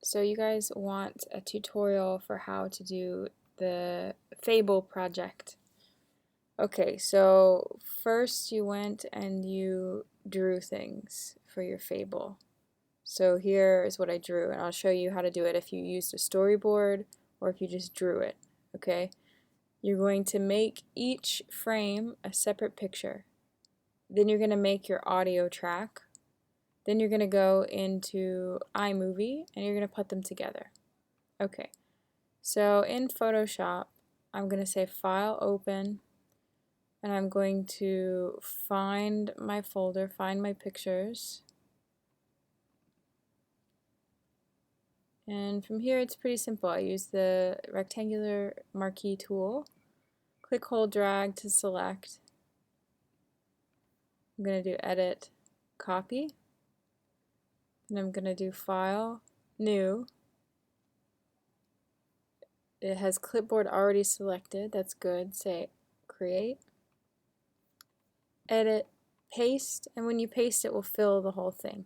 So you guys want a tutorial for how to do the Fable project. Okay, so first you went and you drew things for your Fable. So here is what I drew, and I'll show you how to do it if you used a storyboard or if you just drew it. Okay, you're going to make each frame a separate picture. Then you're going to make your audio track. Then you're going to go into iMovie and you're going to put them together. Okay, so in Photoshop, I'm going to say File, Open, and I'm going to find my folder, find my pictures. And from here it's pretty simple. I use the rectangular marquee tool. Click, hold, drag to select. I'm going to do Edit, Copy. And I'm going to do File, New. It has clipboard already selected. That's good. Say Create. Edit, Paste. And when you paste it will fill the whole thing.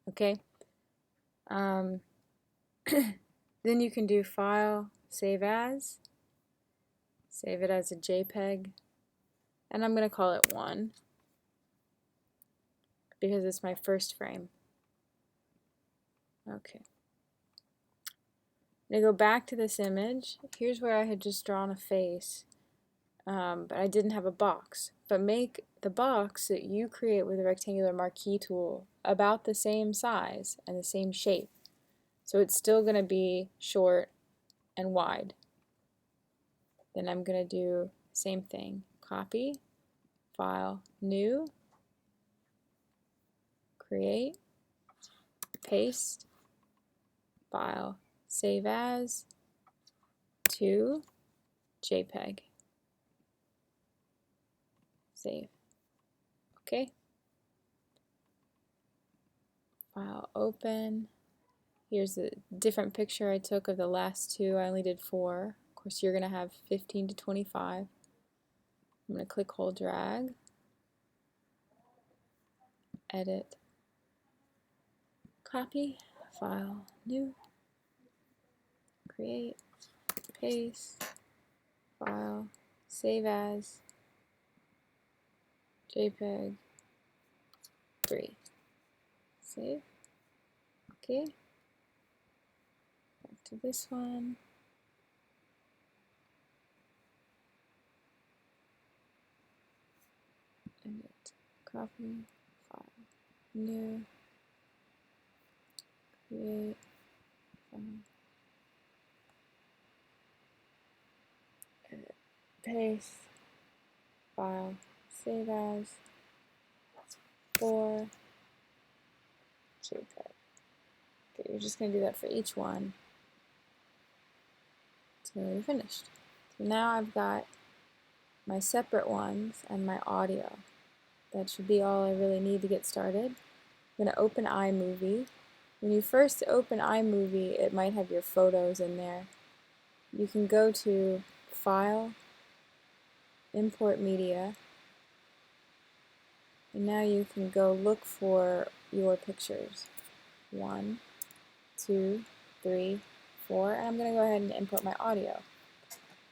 Okay? Then you can do File, Save As. Save it as a JPEG. And I'm going to call it 1 because it's my first frame. Okay. I'm going to go back to this image. Here's where I had just drawn a face, but I didn't have a box. But make the box that you create with the rectangular marquee tool about the same size and the same shape. So it's still going to be short and wide. Then I'm going to do the same thing. Copy, File, New, Create, Paste, File, Save As, to JPEG. Save. Okay. File, Open. Here's a different picture I took of the last two. I only did 4. Of course, you're going to have 15 to 25. I'm going to click, hold, drag. Edit. Copy. File. New. Create. Paste. File. Save as. JPEG. 3. Save. Okay. Back to this one. Edit. Copy. File. New. Create. File. Edit. Paste. File. Save as. 4. JPEG. Okay, you're just going to do that for each one until you're finished. So now I've got my separate ones and my audio. That should be all I really need to get started. I'm going to open iMovie. When you first open iMovie, it might have your photos in there. You can go to File, Import Media, and now you can go look for your pictures. 1, 2, 3, 4, and I'm going to go ahead and import my audio.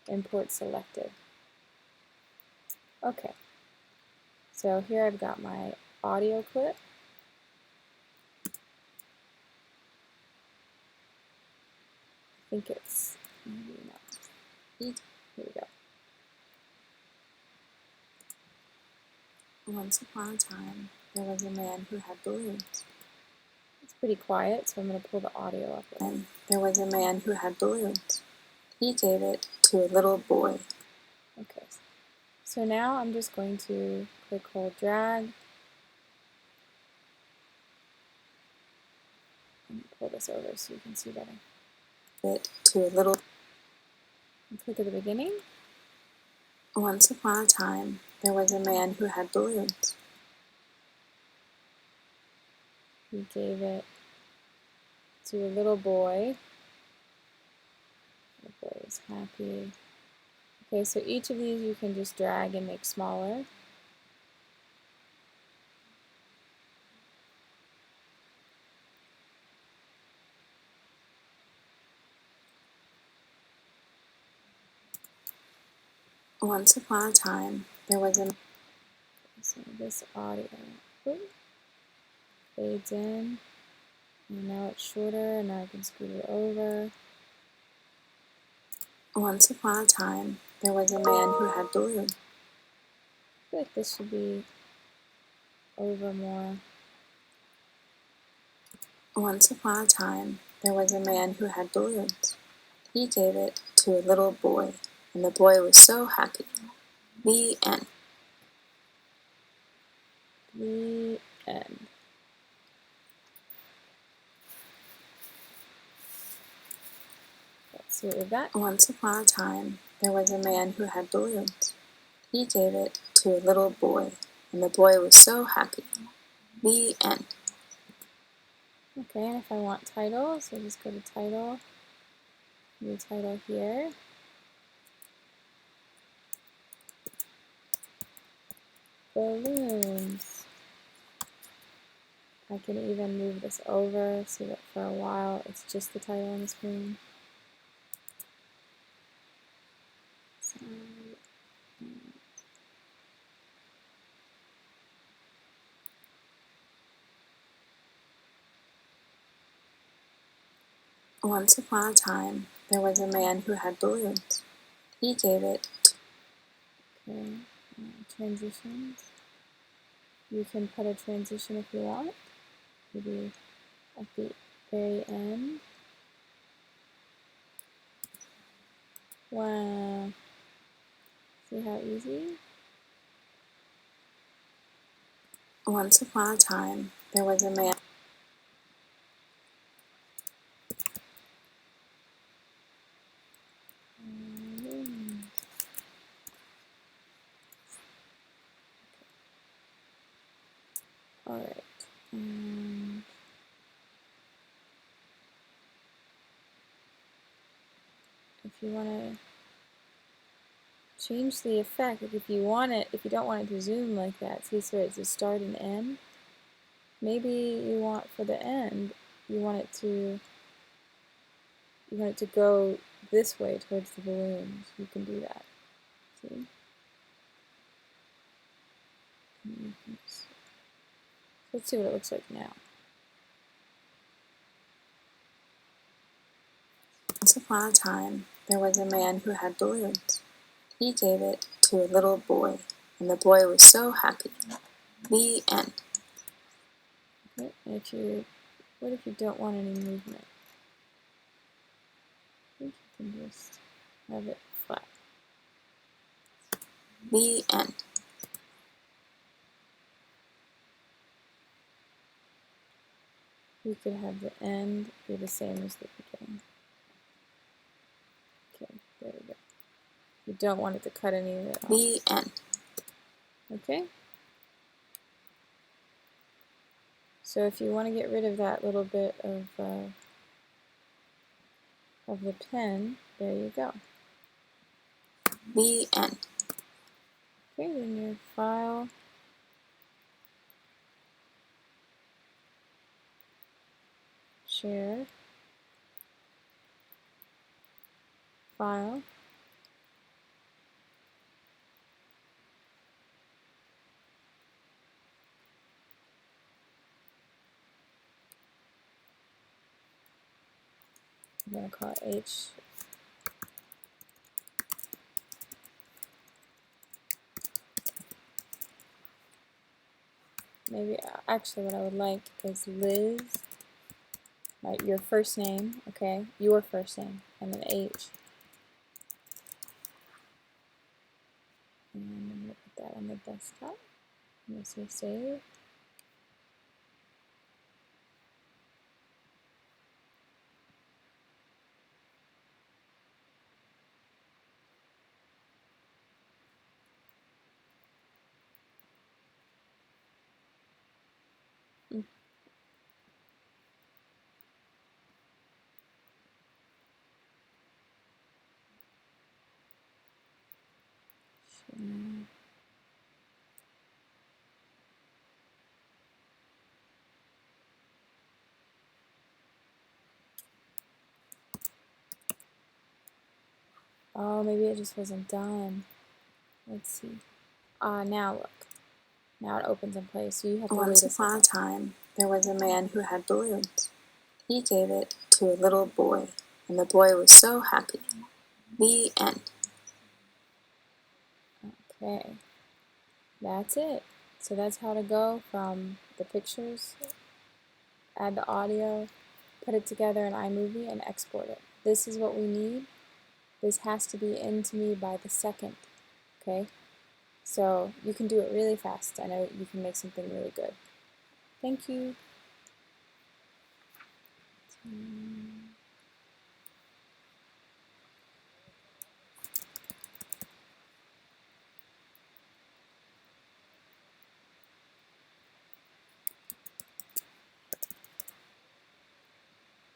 Import selected. Okay, so here I've got my audio clip. I think it's, maybe not. Here we go. Once upon a time, there was a man who had balloons. It's pretty quiet, so I'm going to pull the audio up. And there was a man who had balloons. He gave it to a little boy. Okay, so now I'm just going to click, hold, drag, and pull this over so you can see better. It to a little. And click at the beginning. Once upon a time, there was a man who had balloons. He gave it to a little boy. The boy was happy. Okay, so each of these you can just drag and make smaller. Once upon a time, there was a... So this audio fades in, and now it's shorter, and now I can scoot it over. Once upon a time, there was a man who had balloons. I feel like this should be over more. Once upon a time, there was a man who had balloons. He gave it to a little boy, and the boy was so happy. The end. The end. Let's see what we've got. Once upon a time, there was a man who had balloons. He gave it to a little boy, and the boy was so happy. The end. Okay, and if I want title, so just go to title, new title here. Balloons. I can even move this over so that for a while it's just the title on the screen. So, once upon a time, there was a man who had balloons. He gave it to... Okay, transitions. You can put a transition if you want, maybe at the very end. Wow. See how easy? Once upon a time, there was a man. Alright. If you want to change the effect, like if you don't want it to zoom like that, see, so it's a start and end. Maybe you want for the end, you want it to go this way towards the balloons. You can do that. See? Let's see what it looks like now. Once upon a time, there was a man who had balloons. He gave it to a little boy, and the boy was so happy. The end. Okay, what if you don't want any movement? I think you can just have it flat. The end. You could have the end be the same as the beginning. Okay, there we go. You don't want it to cut any of it off. The end. Okay? So if you want to get rid of that little bit of the pen, there you go. The end. Okay, then your file. Share. File. I'm going to call it H. Maybe, actually what I would like is Liz, like your first name, okay, your first name, and then H. And I'm going to put that on the desktop. I'm going to say save. Oh, maybe it just wasn't done. Let's see. Now look. Now it opens in place, so you have to wait Once a upon a second. time, there was a man who had balloons. He gave it to a little boy, and the boy was so happy. The end. Okay. That's it. So that's how to go from the pictures, add the audio, put it together in iMovie, and export it. This is what we need. This has to be into me by the second. Okay? So you can do it really fast. I know you can make something really good. Thank you.